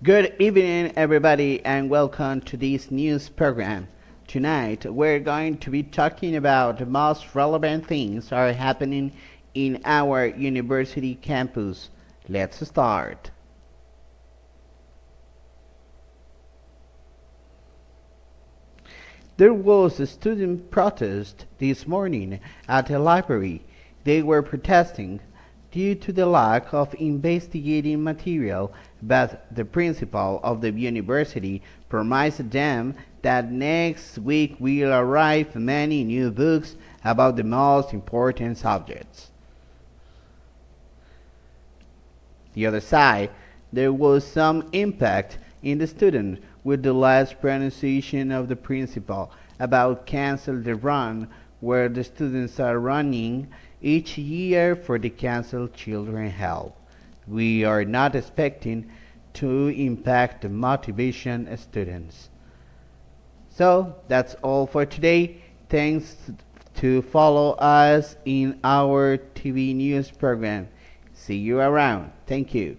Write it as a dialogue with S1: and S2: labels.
S1: Good evening, everybody, and welcome to this news program. Tonight, we're going to be talking about the most relevant things are happening in our university campus. Let's start. There was a student protest this morning at a library. They were protesting due to the lack of investigating material, but the principal of the university promised them that next week will arrive many new books about the most important subjects. The other side, there was some impact in the student with the last pronunciation of the principal about cancel the run where the students are running each year for the Cancel Children Help. We are not expecting to impact the motivation of students. So that's all for today. Thanks to follow us in our TV news program. See you around. Thank you.